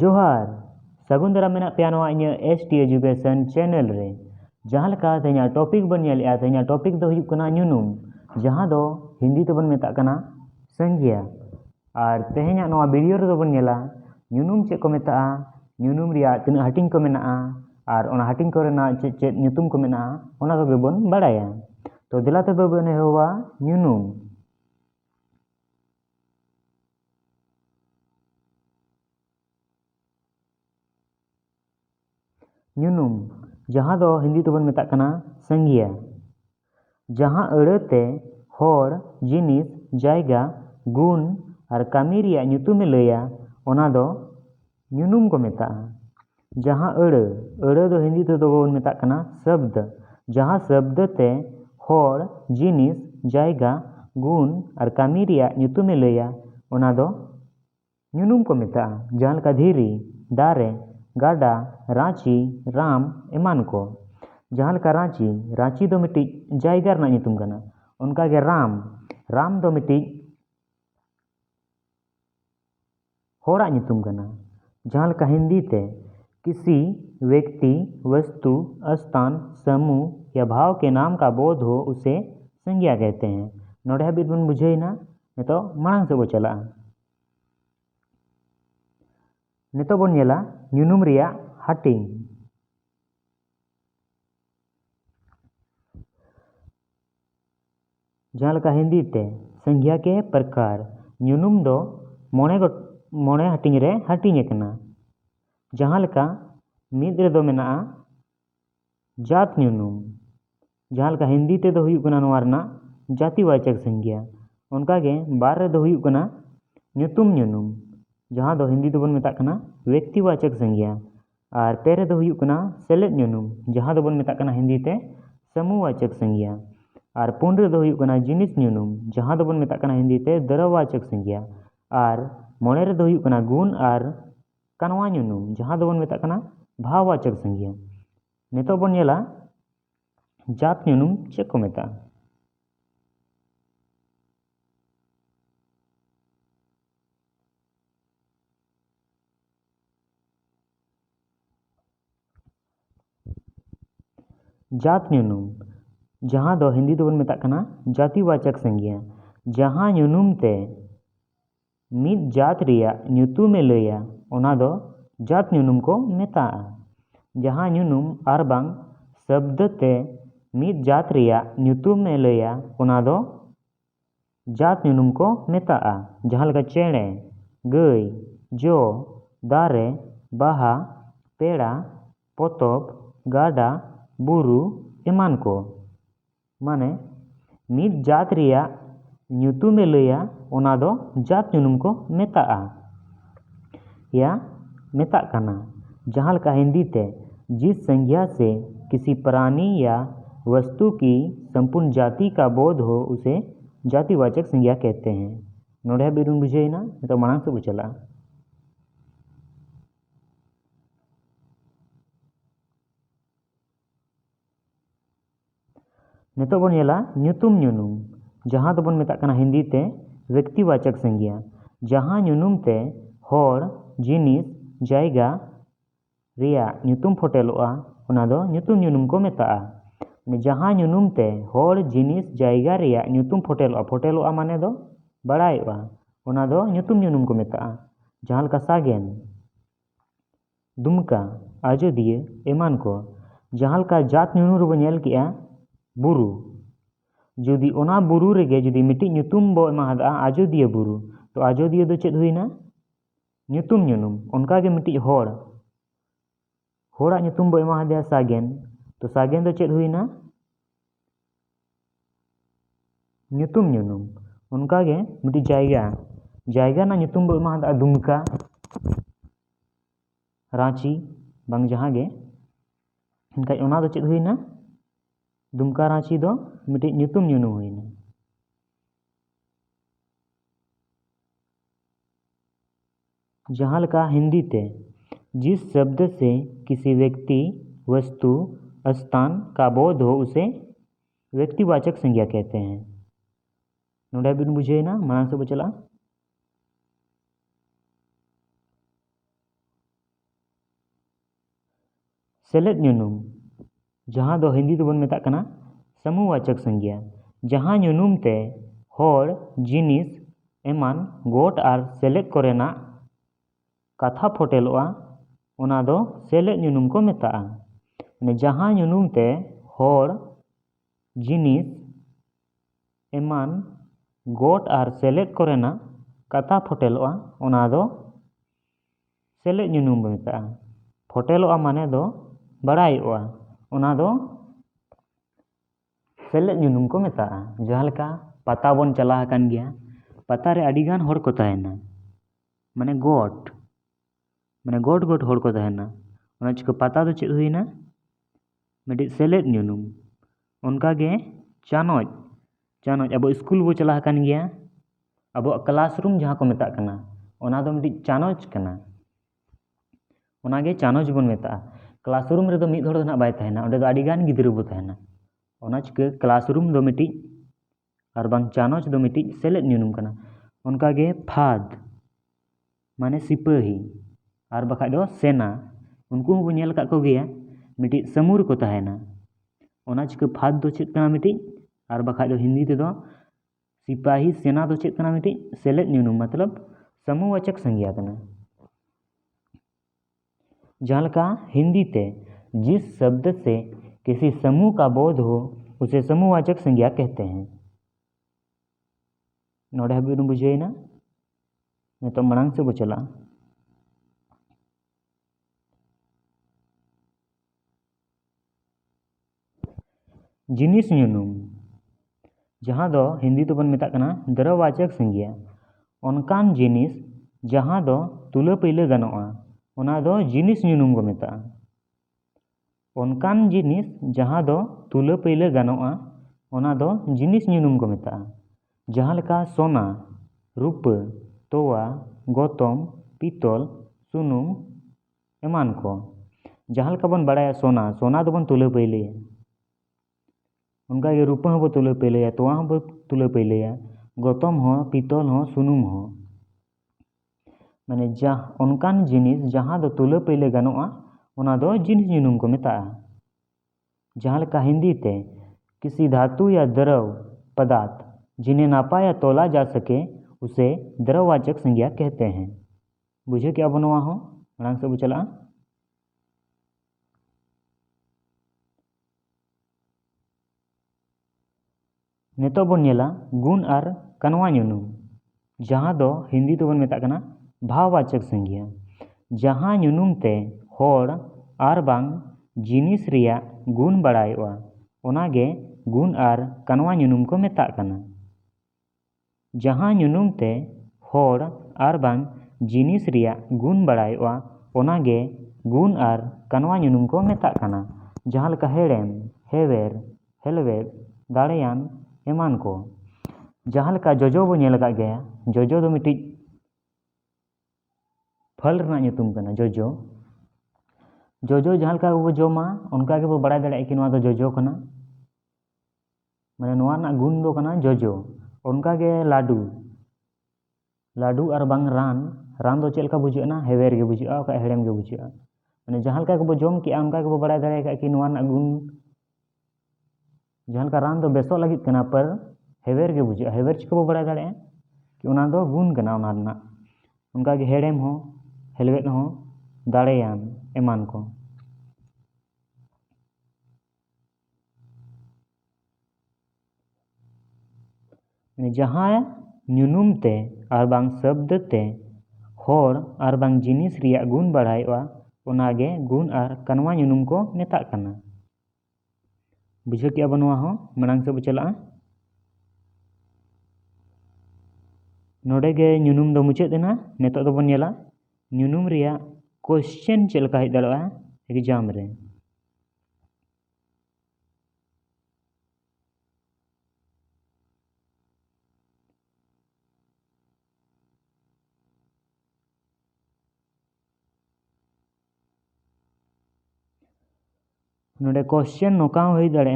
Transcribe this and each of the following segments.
जोहार सगुन दारा मेना पेया नोआ इᱧ ST एजुकेशन चैनल रे जहां लेका तेना टॉपिक बन नेलिया तेना टॉपिक दो हुयुग कना ᱧᱩᱱᱩᱢ जहां दो हिंदी तो बन मेता कना संज्ञा और तेहेना नोआ वीडियो रे दो बन नेला ᱧᱩᱱᱩᱢ चे को मेता ᱧᱩᱱᱩम रिया तिना हटिंग को मेना और ओना हटिंग को रेना चे ᱧᱩᱛᱩᱢ को मेना ओना को बन बाड़ाया तो दिला ते बन हेवा ᱧᱩᱱᱩᱢ ᱧᱩᱱᱩᱢ जहां दो हिंदी तो बन मेता कना संज्ञा जहां अड़ते होड़ जिनिस जायगा गुण और कामी रिया ᱧᱩᱛᱩᱢ ए लैया ओना दो ᱧᱩᱱᱩᱢ को मेता जहां अड़ दो हिंदी तो बन मेता कना शब्द जहां शब्द ते होड़ जिनिस जायगा गुण और कामी रिया ᱧᱩᱛᱩᱢ ए लैया ओना दो ᱧᱩᱱᱩᱢ को मेता जहां का धीरी दारे गाडा रांची राम एमान को जहां का रांची दो मिट्टी जायगा रना ᱧᱩᱛᱩᱢ कना उनका के राम दो मिट्टी होड़ा ᱧᱩᱛᱩᱢ कना जहां का हिंदी ते किसी व्यक्ति वस्तु स्थान समूह या भाव के नाम का बोध हो उसे संज्ञा कहते हैं नोडे हबीत बन बुझेना नितो मांग से बो चला नितो बन नेला ᱧᱩᱱᱩᱢ रिया हटिंग जहां का हिंदी ते संज्ञा के प्रकार ᱧᱩᱱᱩᱢ दो मोने हटिंग रे हटिंग एकना जहां का मिद रे दो मेना जात ᱧᱩᱱᱩᱢ जहां का हिंदी ते दो हुयुग कना नोआ रना जातिवाचक संज्ञा उनका के बार रे दो हुयुग कना ᱧᱩᱛᱩᱢ ᱧᱩᱱᱩᱢ जहां दो हिंदी तो बन मेता कना व्यक्तिवाचक संज्ञा और पेरे दो हुयुग कना सेलेद ᱧᱩᱱᱩᱢ जहां दो बन मेता कना हिंदी ते समूहवाचक संज्ञा और पुन रे दो हुयुग कना जिनिस ᱧᱩᱱᱩᱢ जहां दो बन मेता कना हिंदी ते द्रववाचक संज्ञा और मोने रे दो हुयुग कना गुण और कानवा ᱧᱩᱱᱩᱢ जहां दो बन मेता कना भाववाचक संज्ञा नितो बन नेला जात ᱧᱩᱱᱩᱢ चे को मेता जात ᱧᱩᱱᱩᱢ जहां दो हिंदी तो बन मेता कना जातिवाचक संज्ञा जहां ᱧᱩᱱᱩᱢ ते मिद जात रिया ᱧᱩᱛᱩᱢ ए लैया ओना दो जात ᱧᱩᱱᱩᱢ को मेता जहां ᱧᱩᱱᱩᱢ आर बांग शब्द ते मिद जात रिया ᱧᱩᱛᱩᱢ ए लैया ओना दो जात ᱧᱩᱱᱩᱢ को मेता जहां लगा चेणे गई जो दारे बाहा पेड़ा पोतोब गाडा बुरु एमान को माने मिद जात रिया ᱧᱩᱛᱩᱢ ए लैया ओना दो जात ᱧᱩᱱᱩᱢ को मेता या मेता कना जहां का हिंदी ते जिस संज्ञा से किसी प्राणी या वस्तु की संपूर्ण जाति का बोध हो उसे जातिवाचक संज्ञा कहते हैं नोडे बिरुन बुझेना तो मांग से बुझला नितो बन नेला ᱧᱩᱛᱩᱢ ᱧᱩᱱᱩᱢ जहां तो बन मेता कना हिंदी ते व्यक्तिवाचक संज्ञा जहां ᱧᱩᱱᱩᱢ ते होड़ जिनिस जायगा रिया ᱧᱩᱛᱩᱢ फोटेलोआ ओना दो ᱧᱩᱛᱩᱢ ᱧᱩᱱᱩᱢ को मेता जहां ᱧᱩᱱᱩᱢ ते होड़ जिनिस जायगा रिया ᱧᱩᱛᱩᱢ फोटेलोआ माने दो बड़ायोआ ओना दो ᱧᱩᱛᱩᱢ ᱧᱩᱱᱩᱢ को मेता जहां का सागेन दुमका आजोदिया एमान को जहां का जात ᱧᱩᱱᱩᱢ रो नेल किया बुरु जुदी ओना बुरु रेगे जुदी मिट्टी ᱧᱩᱛᱩᱢ बो एमा हदा आजोदिया बुरु तो आजोदिया दो चेद हुईना ᱧᱩᱛᱩᱢ ᱧᱩᱱᱩᱢ उनका के मिट्टी होड़ा ᱧᱩᱛᱩᱢ बो एमा हदा सागेन तो सागेन दो चेद हुईना ᱧᱩᱛᱩᱢ ᱧᱩᱱᱩᱢ उनका के मिट्टी जायगा ना ᱧᱩᱛᱩᱢ बो एमा हदा दुमका रांची बांग जहां गे इनका ओना दो चेद हुईना दुमका रांची दो मिट्टी ᱧᱩᱛᱩᱢ ᱧᱩᱱᱩᱢ हुईना जहां का हिंदी ते जिस शब्द से किसी व्यक्ति वस्तु स्थान का बोध हो उसे व्यक्तिवाचक संज्ञा कहते हैं नोडे बिन बुझेना मांग से बचला सेलेद ᱧᱩᱱᱩᱢ जहाँ दो हिंदी तेबन मेताग कना समूहवाचक संज्ञा जहाँ ᱧᱩᱱᱩᱢ ते हर जिनिस एमान गोट आर सेलेद कोरेना कथा फोटेलोआ ओना दो सेलेद ᱧᱩᱱᱩᱢ को मेतागा माने जहाँ ᱧᱩᱱᱩᱢ ते हर जिनिस एमान गोट आर सेलेद कोरेना कथा फोटेलोआ ओना दो सेलेद ᱧᱩᱱᱩᱢ बो मेतागा फोटेलोआ माने दो बड़ायोआ ओना दो सेलेद ᱧᱩᱱᱩᱢ को मेतागा जहाँ लेका पता बन चला हकान गया पता रे अडिगान हर को तहेना माने गोट गोट हर को तहेना ओना चिका पता दो चेद हुईना मिडी सेलेद ᱧᱩᱱᱩᱢ उनका गे चानोज अब स्कूल बो चला हकान गया अब क्लासरूम जहाँ को मेताग कना ओना दो मिडी चानोज कना ओना गे चानोज बन मेतागा क्लासरूम रे दो मिद हर दो ना बाय तहेना ओंडे दो अडिगान गिद्रा बो तहेना ओना चिका क्लासरूम दो मिटी और बांग चानोज दो मिटी सेलेद ᱧᱩᱱᱩᱢ कना उनका गे फाद माने सिपाही और बखा दो सेना उनको बो नेल का को गया मिटी समूह को तहेना ओना चिका फाद दो चेद कना मिटी और बखा दो हिंदी ते दो सिपाही सेना दो चेद कना मिटी सेलेद ᱧᱩᱱᱩᱢ मतलब समूहवाचक संज्ञा कना जहाँ लका हिंदी ते जिस शब्द से किसी समूह का बोध हो उसे समूहवाचक संज्ञा कहते हैं नोडे हबी बुझेना तो मनांग से बो चला जिनिस ᱧᱩᱱᱩᱢ जहाँ दो हिंदी तो बन मेता कना द्रववाचक संज्ञा उनकान जिनिस जहाँ दो तुला पहले गनोआ ओना दो जिनिस ᱧᱩᱱᱩᱢ को मेता उनकान जिनिस जहाँ दो तुला पहले गनोआ ओना दो जिनिस ᱧᱩᱱᱩᱢ को मेता जहाँ लेका सोना रूपा तोवा गौतम पीतल सुनुम एमान को जहाँ लेका बन बड़ाया सोना दो बन तुला पहले उनका ये रूपा हो तुला पहले तोवा हो तुला पहले गौतम हो पीतल हो सुनुम हो माने जहाँ उनकान जिनिस जहाँ दो तुला पहले गनोआ ओना दो जिनिस ᱧᱩᱱᱩᱢ को मेता जहाँ लेका हिंदी ते किसी धातु या द्रव पदार्थ जिन्हें नापा या तोला जा सके उसे द्रववाचक संज्ञा कहते हैं बुझे क्या बनवा हो मनांग से चला नेतो बन नेला गुण और कनवा ᱧᱩᱱᱩᱢ जहाँ दो हिंदी तो बन मेता कना भाववाचक संज्ञा जहाँ ᱧᱩᱱᱩᱢ ते हर और बांग जिनिस रिया गुण बड़ायोआ ओना गे गुण और कनवा ᱧᱩᱱᱩᱢ को मेता कना जहाँ ᱧᱩᱱᱩᱢ ते हर और बांग जिनिस रिया गुण बड़ायोआ ओना गे गुण और कनवा ᱧᱩᱱᱩᱢ को मेता कना जहाँ लेका हेड़ेम हेवेर हेलवेद दाड़ेयान एमान को जहाँ लेका जोजो बो नेल का गया जोजो दो मिटी फल रना ᱧᱩᱛᱩᱢ कना जोजो जहाँ लेका बो जोमा उनका के बो बड़ा दड़े कि नवा दो जोजो कना माने नवा ना गुण दो कना जोजो उनका के लाडू और बांग रान दो चेल का बुझे ना हेवेर के बुझे का हेड़ेम के बुझे माने जहाँ लेका के बो जोम कि उनका के बो बड़ा दड़े कि नवा ना गुण जहाँ लेका रान दो बेसो लगित कना पर हेवेर के बुझे हेवेर चिको बो बड़ा दड़े कि ओना दो गुण कना ओना ना उनका के हेड़ेम हो हेलवेद हो दाड़ेयान एमान को जहाँ ᱧᱩᱱᱩᱢ ते और बांग शब्द ते हर और बांग जिनिस रिया गुण बढ़ायोआ ओना गे गुण और कनवा ᱧᱩᱱᱩᱢ को मेता कना बुझे क्या बनवा हो मनांग से बो चला नोडे गे ᱧᱩᱱᱩᱢ दो मुचाद देना नेतो दो बन नेला ᱧᱩᱱᱩᱢ रिया क्वेश्चन चलका हेज दाड़ा एग्जाम रे नोडे क्वेश्चन नोका हो दाड़े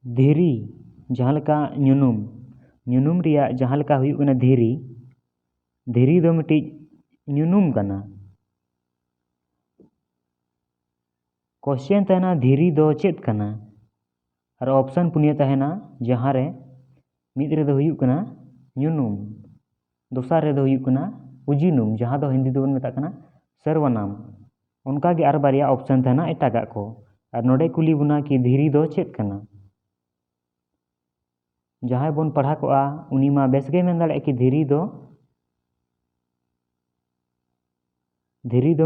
धीरी जहाँ लेका ᱧᱩᱱᱩᱢ रिया जहाँ लेका हुई कना धीरी दो मिटी ᱧᱩᱱᱩᱢ कना क्वेश्चन तहना धीरी दो चेद कना और ऑप्शन पुनिया तहना जहाँ रे मिद रे दो हुयुग कना ᱧᱩᱱᱩᱢ दोसार रे दो हुयुग कना उजिनुम जहाँ दो हिंदी दोबन मेता कना सर्वनाम उनका के आर बारिया ऑप्शन तहना एटागा को और नोडे कुली बुना कि धीरी दो चेद कना जहाँ बोन पढ़ा को उनी मा बेस गे मेन दाड़े कि धीरी दो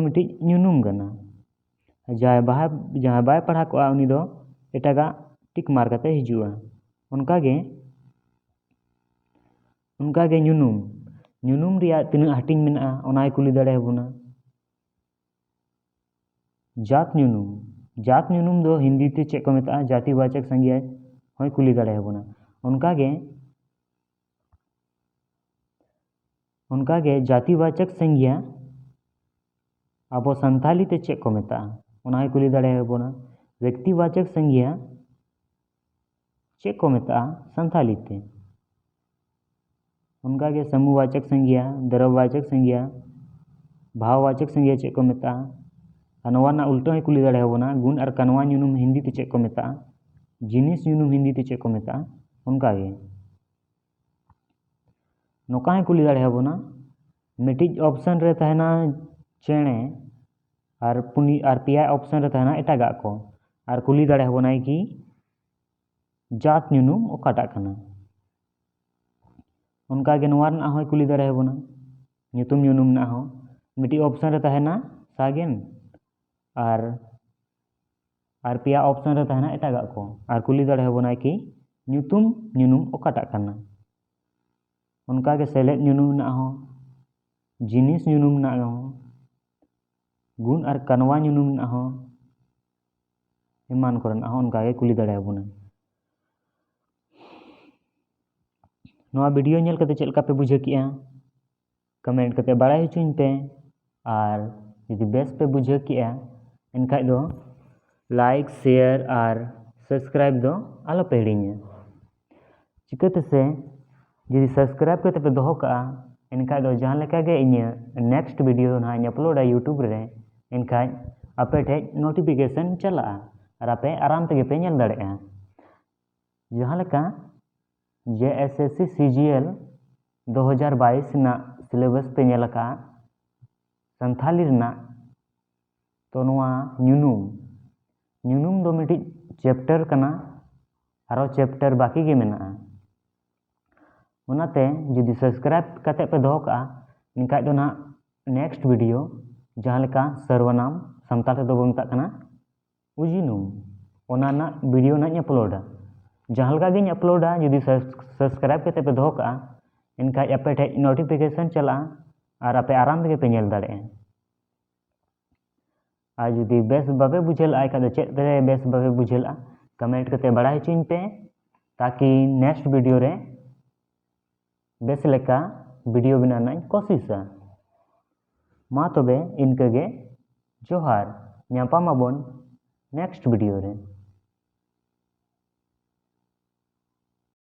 मिट्टी ᱧᱩᱱᱩᱢ कना जहाँ बाय पढ़ा को उनी दो एटागा टिक मार कते हिजुआ उनका गे ᱧᱩᱱᱩᱢ रिया तिना हटिंग मेना ओनाय कुली दाड़े बुना जात ᱧᱩᱱᱩᱢ दो हिंदी ते चेक को मेता जातिवाचक संज्ञा होय कुली दाड़े बुना उनका गे जातिवाचक संज्ञा अब संथाली ते चेक को मेता ओनाय कुली दाड़े बुना व्यक्तिवाचक संज्ञा चेक को मेता संथाली ते उनका के समूहवाचक संज्ञा द्रव्यवाचक संज्ञा भाववाचक संज्ञा चेक को मेता नवा उल्टा है कुली दाड़े होना गुण और कनवा ᱧᱩᱱᱩᱢ हिंदी ते चेक को मेता जिनिस ᱧᱩᱱᱩᱢ हिंदी ते चेक को मेता उनका गे नोका है कुली दाड़े होना मिटिज ऑप्शन रे तहना चेणे और पिया ऑप्शन रे तहना एटागा को और कुली दाड़े होना कि जात ᱧᱩᱱᱩᱢ ओकाटा कना उनका गे नवा ना होय कुली दाड़े होना ᱧᱩᱛᱩᱢ ᱧᱩᱱᱩᱢ ना हो मिटी ऑप्शन रे तहना सागेन और पिया ऑप्शन रे तहना एटागा को और कुली दाड़े होना कि ᱧᱩᱛᱩᱢ ᱧᱩᱱᱩᱢ ओकाटा कना उनका के सेलेद ᱧᱩᱱᱩᱢ ना हो जिनिस ᱧᱩᱱᱩᱢ ना हो गुण और कनवा ᱧᱩᱱᱩᱢ ना हो एमान करना हो उनका के कुली दाड़े होना नवा वीडियो नेल कते चेल का पे बुझे किया कमेंट कते बाड़ाय हचुन पे और यदि बेस पे बुझे किया इनका दो लाइक शेयर और सब्सक्राइब दो आलो पे हिड़िया चिकाते से यदि सब्सक्राइब करते पे दोहो का इनका दो जहाँ लेका गे इन नेक्स्ट वीडियो ना अपलोडा यूट्यूब रे इनका आपे ठे नोटिफिकेशन चला और आपे आराम ते पे नेल दाड़े जहाँ लेका JSSC CGL 2022 ना सिलेबस पे नेल का संथाली ना तो ᱧᱩᱱᱩᱢ दो मिट्टी चैप्टर कना आरो चैप्टर बाकी गे मेना उनाते यदि सब्सक्राइब करते पे दोहो का इनका दो ना नेक्स्ट वीडियो जहाँ लेका सर्वनाम सानताल ते दो मेता कना उजिनुम ओना ना वीडियो ना अपलोडा जहाँ लगा गे अपलोडा यदि सब्सक्राइब करते पे दोहो का इनका आपे ठे नोटिफिकेशन चला और आपे आराम ते पे नेल दाड़े आज यदि बेस बाबे बुझेल आय का चेक रे बेस बाबे बुझेल कमेंट करते बड़ा हचुन पे ताकि नेक्स्ट वीडियो रे बेस लेका वीडियो बनाना कोशिशा मा तबे इनके गे जोहार ᱧᱟᱯᱟᱢ ᱟᱵᱚᱱ नेक्स्ट वीडियो रे।